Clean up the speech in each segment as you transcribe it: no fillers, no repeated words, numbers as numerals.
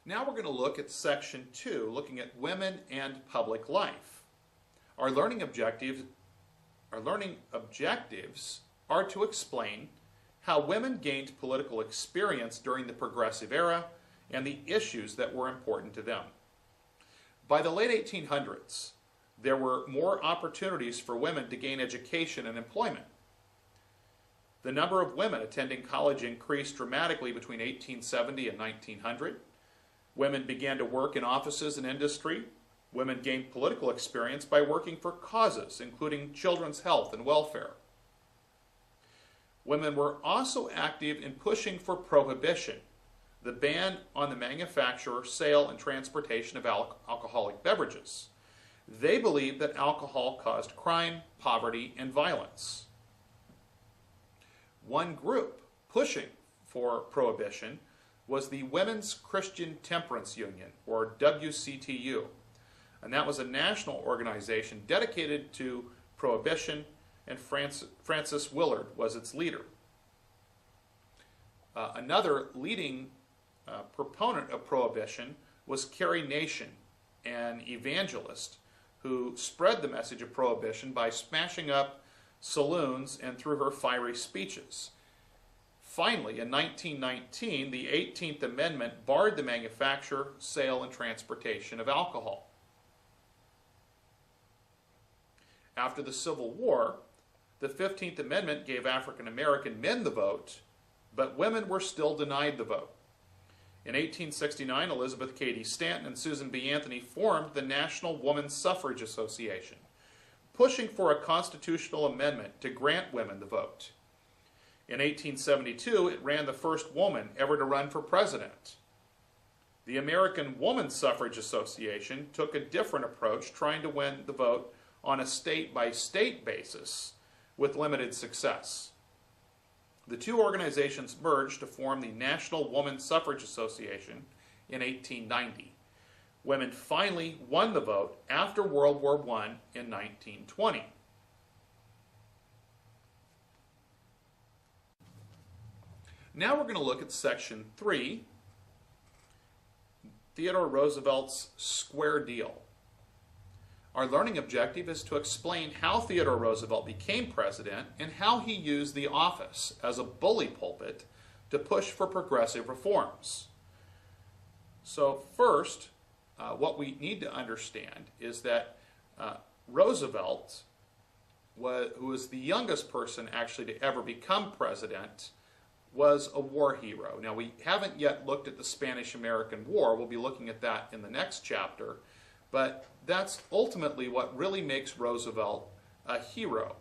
Now we're going to look at Section 2, looking at women and public life. Our learning objectives are to explain how women gained political experience during the Progressive Era and the issues that were important to them. By the late 1800s, there were more opportunities for women to gain education and employment. The number of women attending college increased dramatically between 1870 and 1900. Women began to work in offices and industry. Women gained political experience by working for causes, including children's health and welfare. Women were also active in pushing for prohibition, the ban on the manufacture, sale, and transportation of alcoholic beverages. They believed that alcohol caused crime, poverty, and violence. One group pushing for prohibition was the Women's Christian Temperance Union, or WCTU, and that was a national organization dedicated to prohibition, and Frances Willard was its leader. Another leading proponent of prohibition was Carrie Nation, an evangelist who spread the message of prohibition by smashing up saloons and through her fiery speeches. Finally, in 1919, the 18th Amendment barred the manufacture, sale, and transportation of alcohol. After the Civil War, the 15th Amendment gave African American men the vote, but women were still denied the vote. In 1869, Elizabeth Cady Stanton and Susan B. Anthony formed the National Woman Suffrage Association, pushing for a constitutional amendment to grant women the vote. In 1872, it ran the first woman ever to run for president. The American Woman Suffrage Association took a different approach, trying to win the vote on a state-by-state basis with limited success. The two organizations merged to form the National Woman Suffrage Association in 1890. Women finally won the vote after World War I in 1920. Now we're going to look at Section 3, Theodore Roosevelt's Square Deal. Our learning objective is to explain how Theodore Roosevelt became president and how he used the office as a bully pulpit to push for progressive reforms. So first, what we need to understand is that Roosevelt, who was the youngest person actually to ever become president, was a war hero. Now, we haven't yet looked at the Spanish-American War. We'll be looking at that in the next chapter. But that's ultimately what really makes Roosevelt a hero.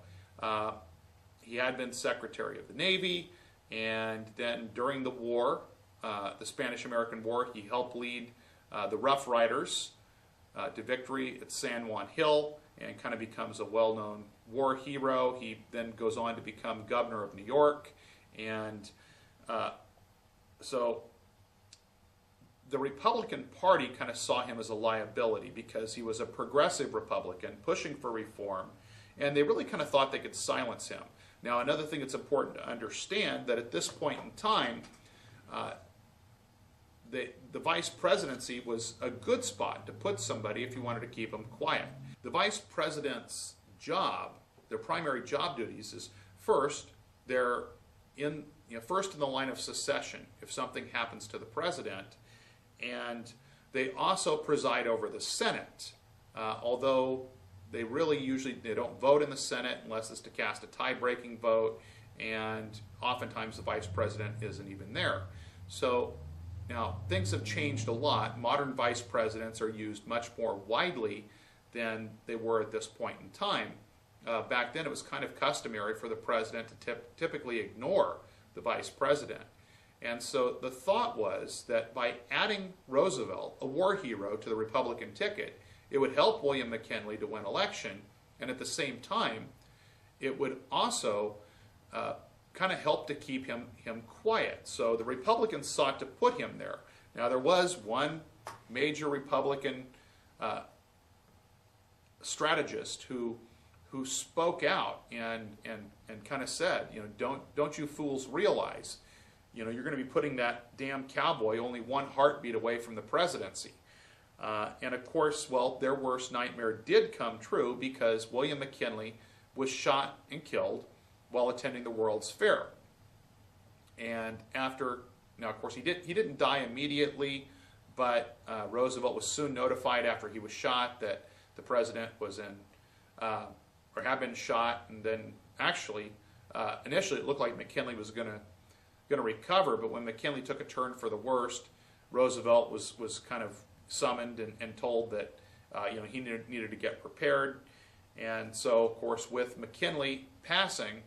He had been Secretary of the Navy, and then during the war, the Spanish-American War, he helped lead the Rough Riders to victory at San Juan Hill and kind of becomes a well-known war hero. He then goes on to become governor of New York. And so the Republican Party kind of saw him as a liability because he was a progressive Republican pushing for reform, and they really kind of thought they could silence him. Now, another thing that's important to understand, that at this point in time, the vice presidency was a good spot to put somebody if you wanted to keep them quiet. The vice president's job, their primary job duties is first, they're first in the line of succession if something happens to the president, and they also preside over the Senate, although they don't vote in the Senate unless it's to cast a tie-breaking vote, and oftentimes the vice president isn't even there. So now things have changed a lot. Modern vice presidents are used much more widely than they were at this point in time. Back then it was kind of customary for the president to typically ignore the vice president. And so the thought was that by adding Roosevelt, a war hero, to the Republican ticket, it would help William McKinley to win election, and at the same time, it would also kind of help to keep him quiet. So the Republicans sought to put him there. Now, there was one major Republican strategist who spoke out and kind of said, don't you fools realize you know, you're going to be putting that damn cowboy only one heartbeat away from the presidency. And of course, well, their worst nightmare did come true because William McKinley was shot and killed while attending the World's Fair. And after, now of course he didn't die immediately, but Roosevelt was soon notified after he was shot that the president was in, or had been shot, and then actually, initially it looked like McKinley was going to recover, but when McKinley took a turn for the worst, Roosevelt was kind of summoned and told that you know, he needed to get prepared. And so, of course, with McKinley passing,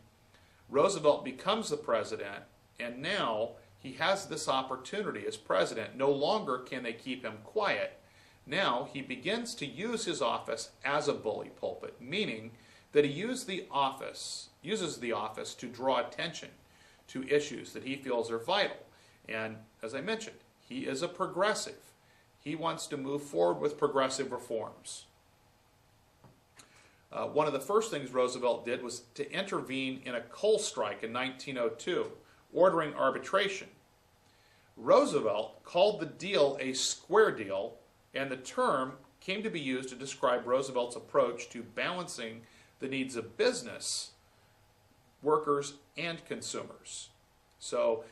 Roosevelt becomes the president, and now he has this opportunity as president. No longer can they keep him quiet. Now he begins to use his office as a bully pulpit, meaning that he uses the office to draw attention to issues that he feels are vital. And as I mentioned, he is a progressive. He wants to move forward with progressive reforms. One of the first things Roosevelt did was to intervene in a coal strike in 1902, ordering arbitration. Roosevelt called the deal a square deal, and the term came to be used to describe Roosevelt's approach to balancing the needs of business, workers, and consumers. So,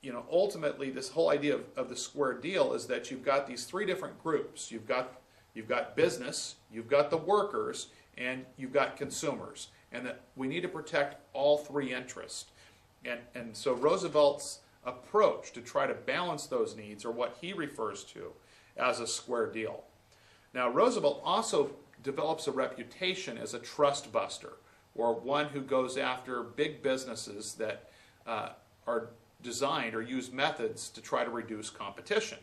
you know, ultimately, this whole idea of the square deal is that you've got these three different groups. You've got business, you've got the workers, and you've got consumers, and that we need to protect all three interests. And so Roosevelt's approach to try to balance those needs are what he refers to as a square deal. Now, Roosevelt also develops a reputation as a trust buster, or one who goes after big businesses that are designed or use methods to try to reduce competition.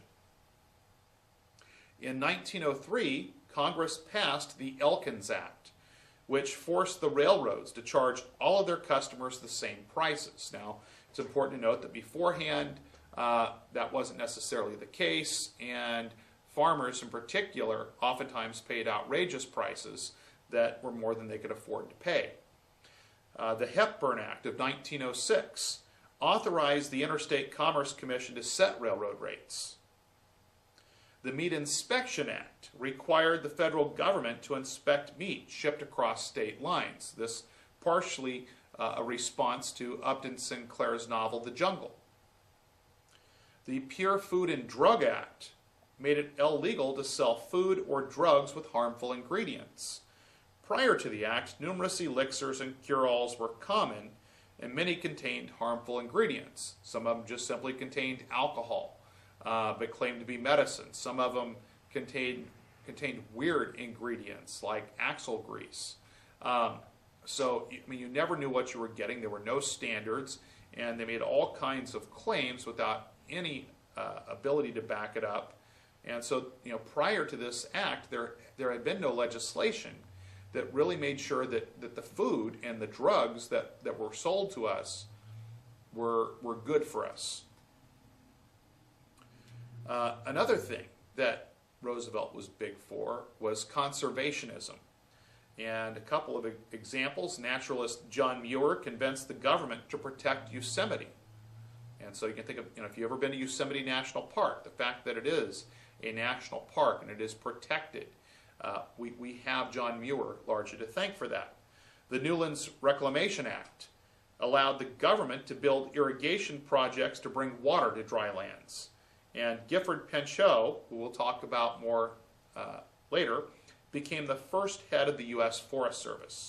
In 1903, Congress passed the Elkins Act, which forced the railroads to charge all of their customers the same prices. Now, it's important to note that beforehand, that wasn't necessarily the case, and farmers in particular oftentimes paid outrageous prices that were more than they could afford to pay. The Hepburn Act of 1906 authorized the Interstate Commerce Commission to set railroad rates. The Meat Inspection Act required the federal government to inspect meat shipped across state lines. This partially a response to Upton Sinclair's novel, The Jungle. The Pure Food and Drug Act made it illegal to sell food or drugs with harmful ingredients. Prior to the act, numerous elixirs and cure-alls were common, and many contained harmful ingredients. Some of them just simply contained alcohol, but claimed to be medicine. Some of them contained weird ingredients like axle grease. So, I mean, you never knew what you were getting. There were no standards, and they made all kinds of claims without any ability to back it up. And so, you know, prior to this act, there had been no legislation that really made sure that the food and the drugs that were sold to us were good for us. Another thing that Roosevelt was big for was conservationism. And a couple of examples: naturalist John Muir convinced the government to protect Yosemite. And so you can think of, you know, if you've ever been to Yosemite National Park, the fact that it is a national park and it is protected. We have John Muir largely to thank for that. The Newlands Reclamation Act allowed the government to build irrigation projects to bring water to dry lands. And Gifford Pinchot, who we'll talk about more later, became the first head of the U.S. Forest Service.